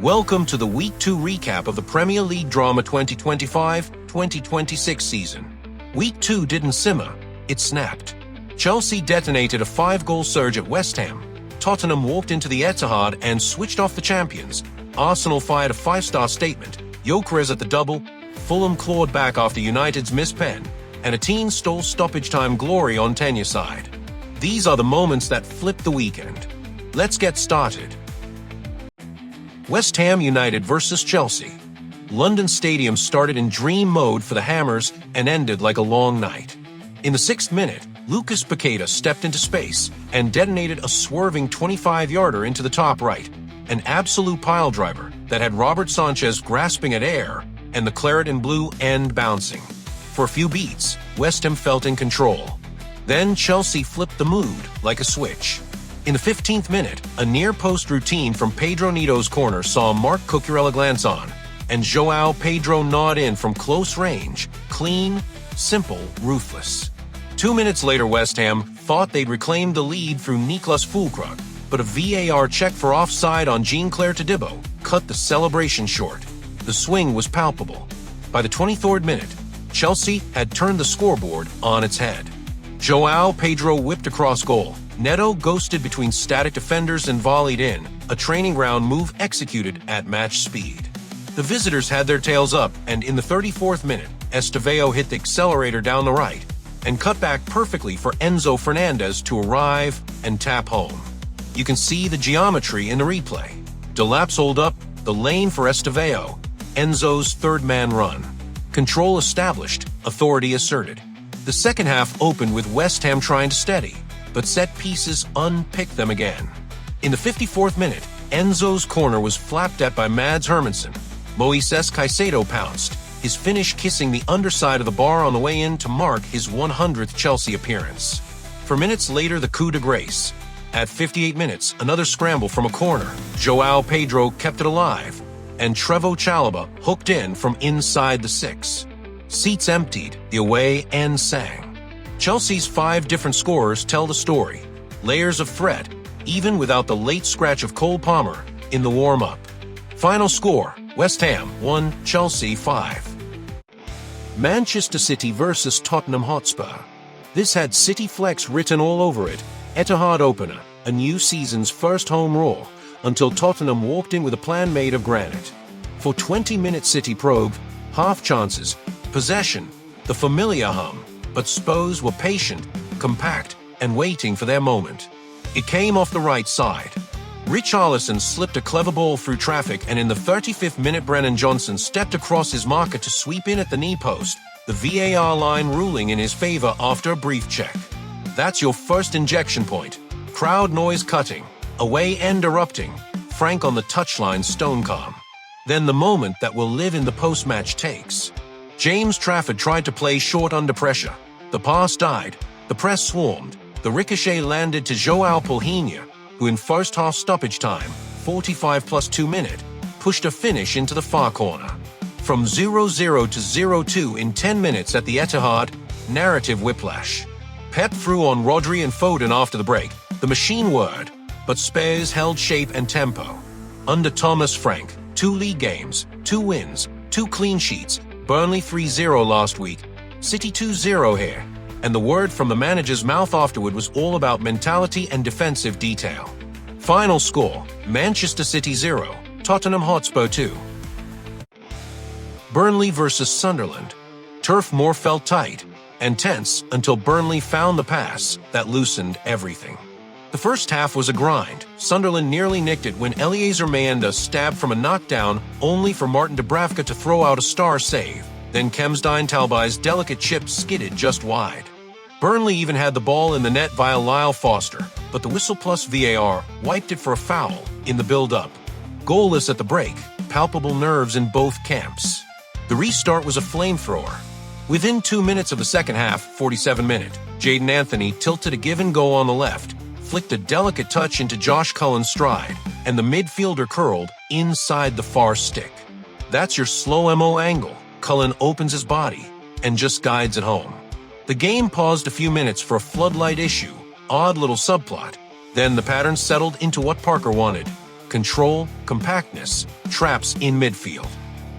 Welcome to the Week 2 recap of the Premier League drama 2025-2026 season. Week 2 didn't simmer, it snapped. Chelsea detonated a 5-goal surge at Westham. Tottenham walked into the Etihad and switched off the champions. Arsenal fired a 5-star statement. Gyökeres at the double. Fulham clawed back after United's missed pen. And a team stole stoppage-time glory on tenure side. These are the moments that flipped the weekend. Let's get started. West Ham United versus Chelsea. London Stadium started in dream mode for the Hammers and ended like a long night. In the 6th minute, Lucas Paqueta stepped into space and detonated a swerving 25-yarder into the top right, an absolute piledriver that had Robert Sanchez grasping at air and the claret and blue end bouncing. For a few beats, West Ham felt in control. Then Chelsea flipped the mood like a switch. In the 15th minute, a near-post routine from Pedro Neto's corner saw Marc Cucurella glance on, and João Pedro nod in from close range, clean, simple, ruthless. 2 minutes later, West Ham thought they'd reclaimed the lead through Niklas Füllkrug, but a VAR check for offside on Jean-Claire Todibo cut the celebration short. The swing was palpable. By the 23rd minute, Chelsea had turned the scoreboard on its head. João Pedro whipped across goal. Neto ghosted between static defenders and volleyed in, a training ground move executed at match speed. The visitors had their tails up, and in the 34th minute, Estevao hit the accelerator down the right and cut back perfectly for Enzo Fernandez to arrive and tap home. You can see the geometry in the replay. Delap's hold up, the lane for Estevao, Enzo's third-man run. Control established, authority asserted. The second half opened with West Ham trying to steady, but set pieces unpicked them again. In the 54th minute, Enzo's corner was flapped at by Mads Hermansen. Moises Caicedo pounced, his finish kissing the underside of the bar on the way in to mark his 100th Chelsea appearance. For minutes later, the coup de grace. At 58 minutes, another scramble from a corner. João Pedro kept it alive, and Trevoh Chalobah hooked in from inside the 6. Seats emptied, the away end sang. Chelsea's 5 different scorers tell the story. Layers of threat, even without the late scratch of Cole Palmer in the warm-up. Final score, West Ham 1, Chelsea 5. Manchester City versus Tottenham Hotspur. This had City Flex written all over it. Etihad opener, a new season's first home roar, until Tottenham walked in with a plan made of granite. For 20 minutes City probed, half chances, possession, the familiar hum, but Spurs were patient, compact, and waiting for their moment. It came off the right side. Richarlison slipped a clever ball through traffic, and in the 35th minute Brennan Johnson stepped across his marker to sweep in at the knee post, the VAR line ruling in his favor after a brief check. That's your first injection point. Crowd noise cutting, away end erupting, Frank on the touchline stone calm. Then the moment that will live in the post-match takes. James Trafford tried to play short under pressure. The pass died, the press swarmed, the ricochet landed to João Palhinha, who in first half stoppage time, 45 plus 2 minute, pushed a finish into the far corner. From 0-0 to 0-2 in 10 minutes at the Etihad, narrative whiplash. Pep threw on Rodri and Foden after the break, the machine word, but Spurs held shape and tempo. Under Thomas Frank, 2 league games, 2 wins, 2 clean sheets, Burnley 3-0 last week, City 2-0 here, and the word from the manager's mouth afterward was all about mentality and defensive detail. Final score, Manchester City 0, Tottenham Hotspur 2. Burnley versus Sunderland. Turf Moor felt tight and tense until Burnley found the pass that loosened everything. The first half was a grind. Sunderland nearly nicked it when Eliezer Mayenda stabbed from a knockdown, only for Martin Dubravka to throw out a star save. Then Kemsdine Talbai's delicate chip skidded just wide. Burnley even had the ball in the net via Lyle Foster, but the whistle plus VAR wiped it for a foul in the build-up. Goalless at the break, palpable nerves in both camps. The restart was a flamethrower. Within 2 minutes of the second half, 47 minute, Jadon Anthony tilted a give-and-go on the left, flicked a delicate touch into Josh Cullen's stride, and the midfielder curled inside the far stick. That's your slow MO angle. Cullen opens his body and just guides it home. The game paused a few minutes for a floodlight issue, odd little subplot. Then the pattern settled into what Parker wanted. control, compactness, traps in midfield.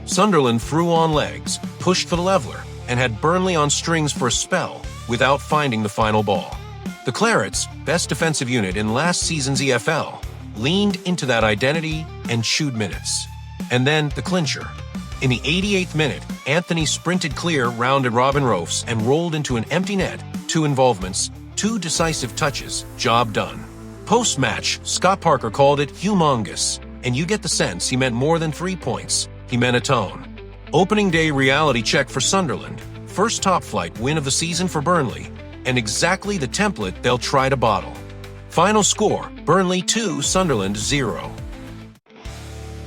Sunderland threw on legs, pushed for the leveler, and had Burnley on strings for a spell without finding the final ball. The Clarets, best defensive unit in last season's EFL, leaned into that identity and chewed minutes. And then the clincher. In the 88th minute, Anthony sprinted clear, rounded Robin Rofes, and rolled into an empty net. 2 involvements, 2 decisive touches, job done. Post-match, Scott Parker called it humongous, and you get the sense he meant more than 3 points. He meant a tone. Opening day reality check for Sunderland, first top-flight win of the season for Burnley, and exactly the template they'll try to bottle. Final score, Burnley 2, Sunderland 0.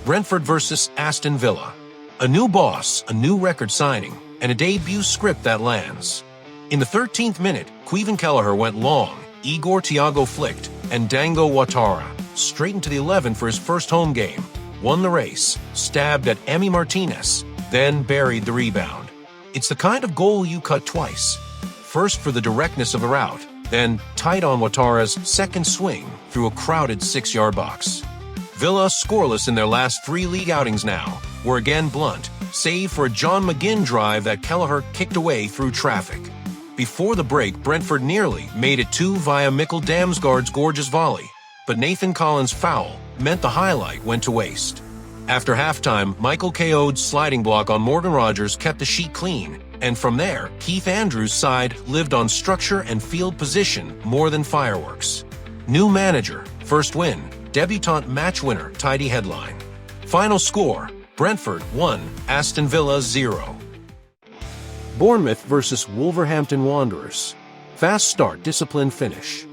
Brentford vs. Aston Villa. A new boss, a new record signing, and a debut script that lands. In the 13th minute, Queven Kelleher went long, Igor Thiago flicked, and Dango Ouattara, straight into the 11 for his first home game, won the race, stabbed at Emi Martinez, then buried the rebound. It's the kind of goal you cut twice. First for the directness of the route, then tight on Ouattara's second swing through a crowded 6-yard box. Villa, scoreless in their last 3 league outings now, were again blunt, save for a John McGinn drive that Kelleher kicked away through traffic. Before the break, Brentford nearly made it 2 via Mikkel Damsgaard's gorgeous volley, but Nathan Collins' foul meant the highlight went to waste. After halftime, Michael Keogh's sliding block on Morgan Rogers kept the sheet clean, and from there, Keith Andrews' side lived on structure and field position more than fireworks. New manager, first win, debutant match winner, tidy headline. Final score, Brentford 1, Aston Villa 0. Bournemouth vs. Wolverhampton Wanderers. Fast start, disciplined finish.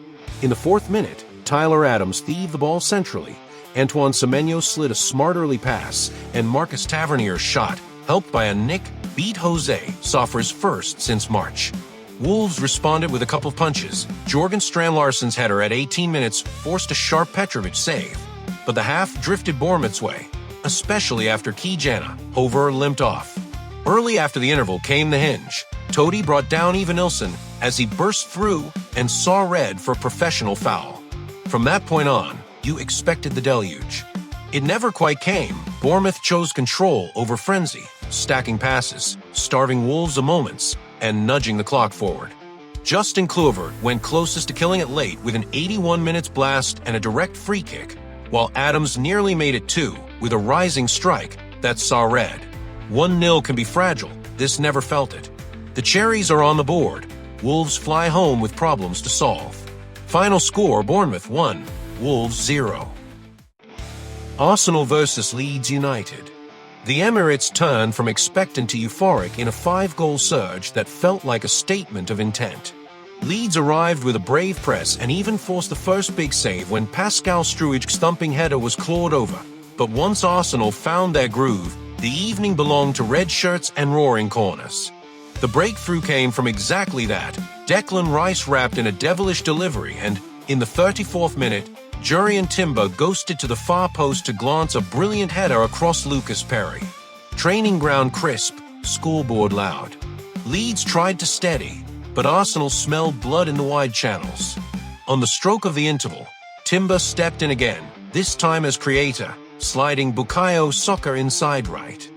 In the 4th minute, Tyler Adams thieved the ball centrally. Antoine Semenyo slid a smart early pass, and Marcus Tavernier's shot, helped by a nick, beat Jose, saw for his first since March. Wolves responded with a couple of punches. Jorgen Strand-Larsen's header at 18 minutes forced a sharp Petrovic save, but the half drifted Bournemouth's way, especially after Kijana, Hover limped off. Early after the interval came the hinge. Toti brought down Evanilson as he burst through and saw red for a professional foul. From that point on, you expected the deluge. It never quite came. Bournemouth chose control over frenzy, stacking passes, starving Wolves of moments, and nudging the clock forward. Justin Kluivert went closest to killing it late with an 81 minutes blast and a direct free kick, while Adams nearly made it 2 with a rising strike that saw red. 1-0 can be fragile. This never felt it. The cherries are on the board. Wolves fly home with problems to solve. Final score, Bournemouth 1, Wolves 0. Arsenal vs. Leeds United. The Emirates turned from expectant to euphoric in a 5-goal surge that felt like a statement of intent. Leeds arrived with a brave press and even forced the first big save when Pascal Struij's thumping header was clawed over. But once Arsenal found their groove, the evening belonged to red shirts and roaring corners. The breakthrough came from exactly that. Declan Rice wrapped in a devilish delivery, and in the 34th minute, Jurrien Timber ghosted to the far post to glance a brilliant header across Lucas Perry. Training ground crisp, scoreboard loud. Leeds tried to steady, but Arsenal smelled blood in the wide channels. On the stroke of the interval, Timber stepped in again, this time as creator, sliding Bukayo Saka inside right.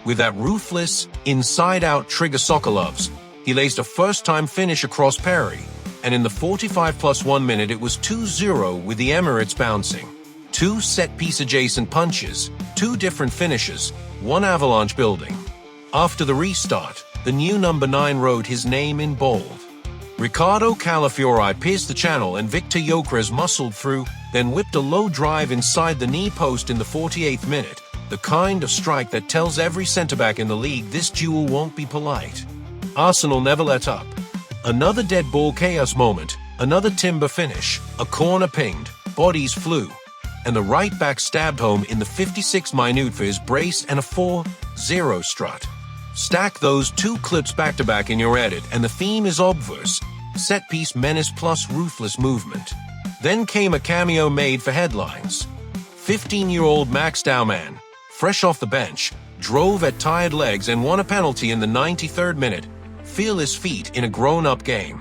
With that ruthless, inside-out trigger Sokolovs, he laced a first-time finish across Perry, and in the 45+1 minute it was 2-0 with the Emirates bouncing. 2 set-piece adjacent punches, 2 different finishes, 1 avalanche building. After the restart, the new number 9 wrote his name in bold. Ricardo Calafiori pierced the channel and Victor Gyökeres muscled through, then whipped a low drive inside the knee post in the 48th minute, the kind of strike that tells every centre-back in the league this duel won't be polite. Arsenal never let up. Another dead ball chaos moment, another Timber finish, a corner pinged, bodies flew, and the right back stabbed home in the 56th minute for his brace and a 4-0 strut. Stack those 2 clips back-to-back in your edit and the theme is obverse, set-piece menace plus ruthless movement. Then came a cameo made for headlines. 15-year-old Max Dowman, fresh off the bench, drove at tired legs and won a penalty in the 93rd minute. Feel his feet in a grown-up game.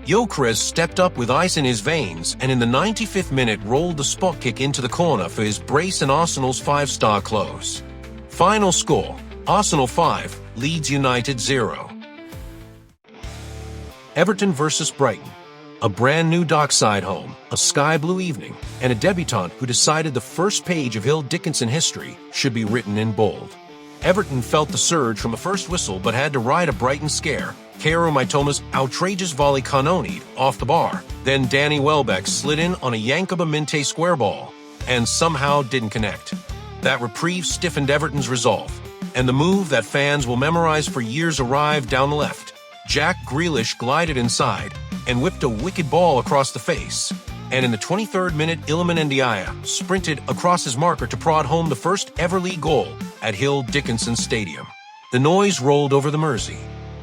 Gyökeres stepped up with ice in his veins and in the 95th minute rolled the spot kick into the corner for his brace and Arsenal's 5-star close. Final score, Arsenal 5, Leeds United 0. Everton vs Brighton. A brand new dockside home, a sky blue evening, and a debutant who decided the first page of Hill Dickinson history should be written in bold. Everton felt the surge from the first whistle but had to ride a Brighton scare. Kaoru Mitoma's outrageous volley kanonied off the bar. Then Danny Welbeck slid in on a Yankuba Minte square ball and somehow didn't connect. That reprieve stiffened Everton's resolve, and the move that fans will memorize for years arrived down the left. Jack Grealish glided inside and whipped a wicked ball across the face. And in the 23rd minute, Iliman Ndiaye sprinted across his marker to prod home the first ever league goal at Hill Dickinson Stadium. The noise rolled over the Mersey.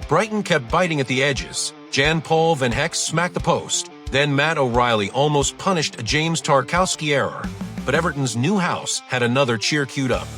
Brighton kept biting at the edges. Jan-Paul Van Heck smacked the post. Then Matt O'Reilly almost punished a James Tarkowski error. But Everton's new house had another cheer queued up.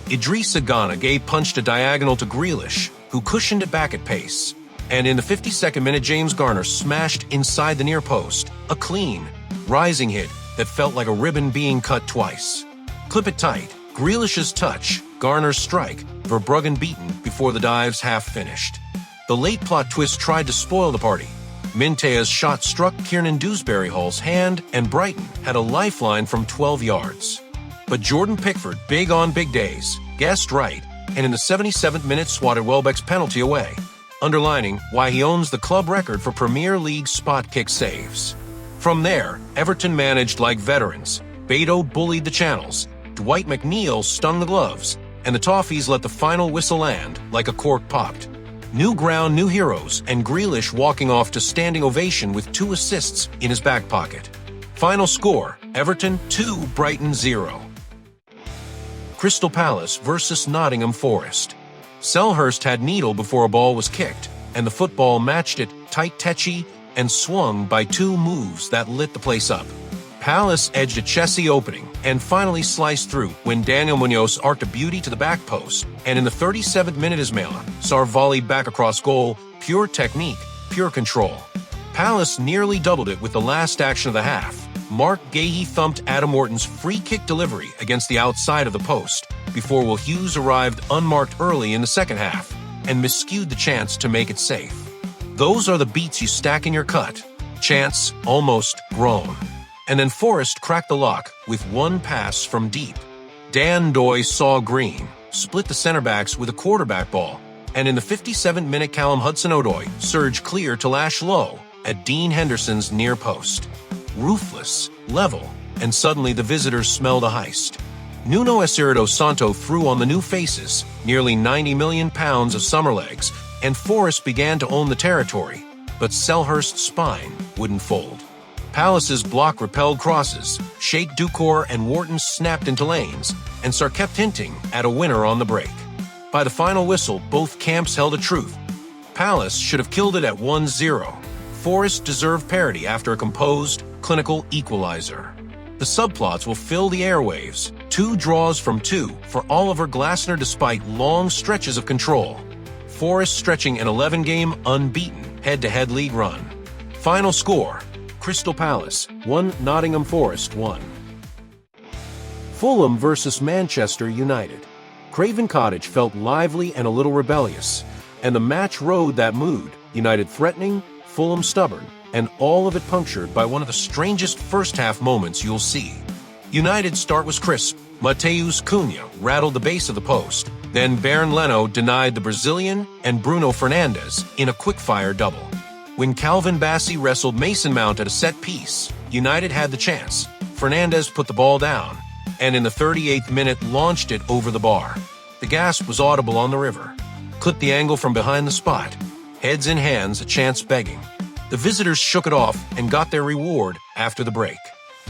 Idrissa Gana punched a diagonal to Grealish, who cushioned it back at pace. And in the 52nd minute, James Garner smashed inside the near post. A clean, rising hit that felt like a ribbon being cut twice. Clip it tight. Grealish's touch, Garner's strike, Verbruggen beaten before the dive's half finished. The late plot twist tried to spoil the party. Mintea's shot struck Kiernan Dewsbury Hall's hand, and Brighton had a lifeline from 12 yards. But Jordan Pickford, big on big days, guessed right, and in the 77th minute swatted Welbeck's penalty away, underlining why he owns the club record for Premier League spot kick saves. From there, Everton managed like veterans. Beto bullied the channels, Dwight McNeil stung the gloves, and the Toffees let the final whistle land like a cork popped. New ground, new heroes, and Grealish walking off to standing ovation with 2 assists in his back pocket. Final score, Everton 2, Brighton 0. Crystal Palace vs Nottingham Forest. Selhurst had needle before a ball was kicked, and the football matched it tight-tetchy and swung by 2 moves that lit the place up. Palace edged a Chelsea opening and finally sliced through when Daniel Munoz arced a beauty to the back post, and in the 37th minute Ismaila Sarr volleyed back across goal, pure technique, pure control. Palace nearly doubled it with the last action of the half. Mark Gahey thumped Adam Morton's free kick delivery against the outside of the post before Will Hughes arrived unmarked early in the second half and miscued the chance to make it safe. Those are the beats you stack in your cut. Chance almost grown. And then Forest cracked the lock with 1 pass from deep. Dan Doy saw green, split the center backs with a quarterback ball, and in the 57th minute Callum Hudson-Odoi surged clear to lash low at Dean Henderson's near post. Ruthless, level, and suddenly the visitors smelled a heist. Nuno Espirito Santo threw on the new faces, nearly £90 million of summer legs, and Forest began to own the territory, but Selhurst's spine wouldn't fold. Palace's block repelled crosses, Sheikh Dukor and Wharton snapped into lanes, and Sarr kept hinting at a winner on the break. By the final whistle, both camps held a truth. Palace should have killed it at 1-0. Forest deserved parity after a composed, clinical equalizer. The subplots will fill the airwaves. 2 draws from 2 for Oliver Glasner despite long stretches of control. Forest stretching an 11-game unbeaten head-to-head league run. Final score, Crystal Palace 1, Nottingham Forest 1. Fulham vs Manchester United. Craven Cottage felt lively and a little rebellious, and the match rode that mood, United threatening, Fulham stubborn, and all of it punctured by one of the strangest first-half moments you'll see. United's start was crisp. Mateus Cunha rattled the base of the post. Then Bernd Leno denied the Brazilian and Bruno Fernandes in a quick-fire double. When Calvin Bassey wrestled Mason Mount at a set piece, United had the chance. Fernandes put the ball down, and in the 38th minute launched it over the bar. The gasp was audible on the river. Clipped the angle from behind the spot. Heads in hands, a chance begging. The visitors shook it off and got their reward after the break.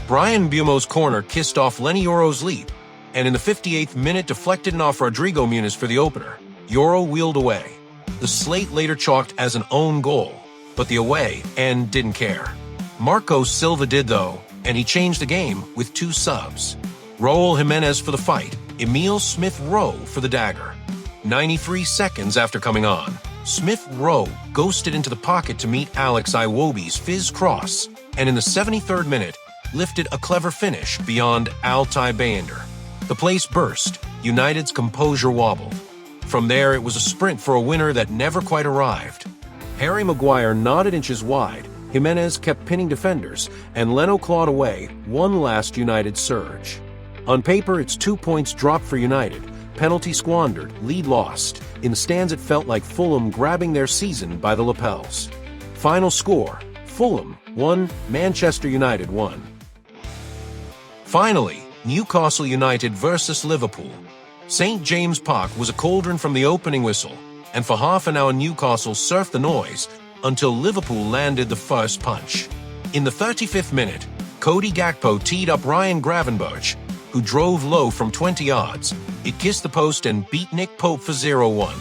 Brian Bumo's corner kissed off Lenny Yoro's leap, and in the 58th minute deflected it off Rodrigo Muniz for the opener. Yoro wheeled away. The slate later chalked as an own goal, but the away end didn't care. Marco Silva did though, and he changed the game with 2 subs. Raul Jimenez for the fight, Emile Smith-Rowe for the dagger. 93 seconds after coming on, Smith Rowe ghosted into the pocket to meet Alex Iwobi's fizz cross, and in the 73rd minute, lifted a clever finish beyond Altay Bayender. The place burst, United's composure wobbled. From there, it was a sprint for a winner that never quite arrived. Harry Maguire nodded inches wide, Jimenez kept pinning defenders, and Leno clawed away one last United surge. On paper, it's 2 points dropped for United, penalty squandered, lead lost. In the stands, it felt like Fulham grabbing their season by the lapels. Final score, Fulham 1, Manchester United 1. Finally, Newcastle United versus Liverpool. St. James Park was a cauldron from the opening whistle, and for half an hour Newcastle surfed the noise until Liverpool landed the first punch. In the 35th minute, Cody Gakpo teed up Ryan Gravenberch, who drove low from 20 yards. It kissed the post and beat Nick Pope for 0-1.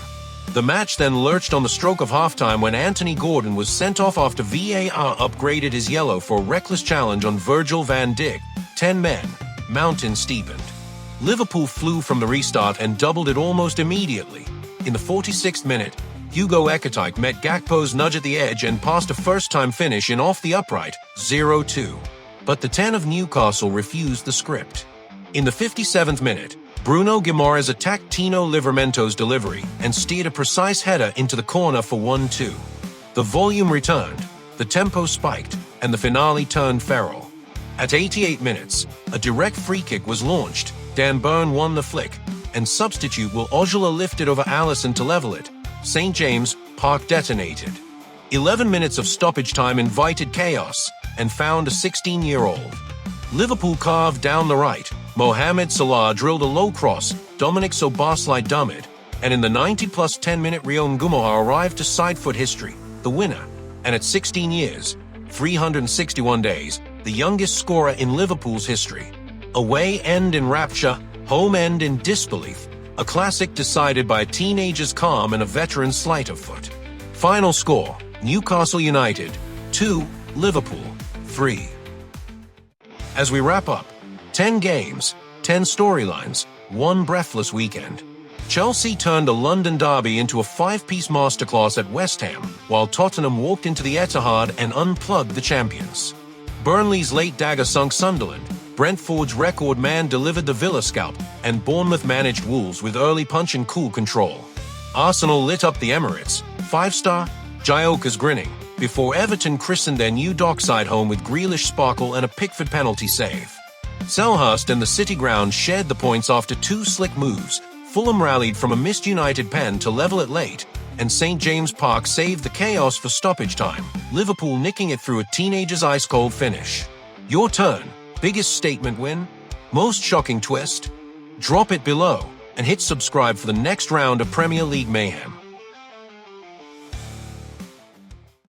The match then lurched on the stroke of halftime when Anthony Gordon was sent off after VAR upgraded his yellow for a reckless challenge on Virgil van Dijk. 10 men, mountain steepened. Liverpool flew from the restart and doubled it almost immediately. In the 46th minute, Hugo Ekitike met Gakpo's nudge at the edge and passed a first-time finish in off the upright, 0-2. But the 10 of Newcastle refused the script. In the 57th minute, Bruno Guimaraes attacked Tino Livermento's delivery and steered a precise header into the corner for 1-2. The volume returned, the tempo spiked, and the finale turned feral. At 88 minutes, a direct free kick was launched. Dan Burn won the flick, and substitute Will Ojala lifted over Alisson to level it. St. James Park detonated. 11 minutes of stoppage time invited chaos and found a 16-year-old. Liverpool carved down the right. Mohamed Salah drilled a low cross, Dominic Soboslai dummied, and in the 90-plus 10-minute Rion Gumoha arrived to side-foot history, the winner, and at 16 years, 361 days, the youngest scorer in Liverpool's history. Away end in rapture, home end in disbelief, a classic decided by a teenager's calm and a veteran's sleight of foot. Final score, Newcastle United 2, Liverpool 3. As we wrap up, 10 games, 10 storylines, one breathless weekend. Chelsea turned a London derby into a five-piece masterclass at Westham, while Tottenham walked into the Etihad and unplugged the champions. Burnley's late dagger sunk Sunderland, Brentford's record man delivered the Villa scalp, and Bournemouth managed Wolves with early punch and cool control. Arsenal lit up the Emirates, five-star, Gioca's grinning, before Everton christened their new dockside home with Grealish sparkle and a Pickford penalty save. Selhurst and the City Ground shared the points after two slick moves. Fulham rallied from a missed United pen to level it late, and St. James Park saved the chaos for stoppage time, Liverpool nicking it through a teenager's ice-cold finish. Your turn. Biggest statement win? Most shocking twist? Drop it below and hit subscribe for the next round of Premier League mayhem.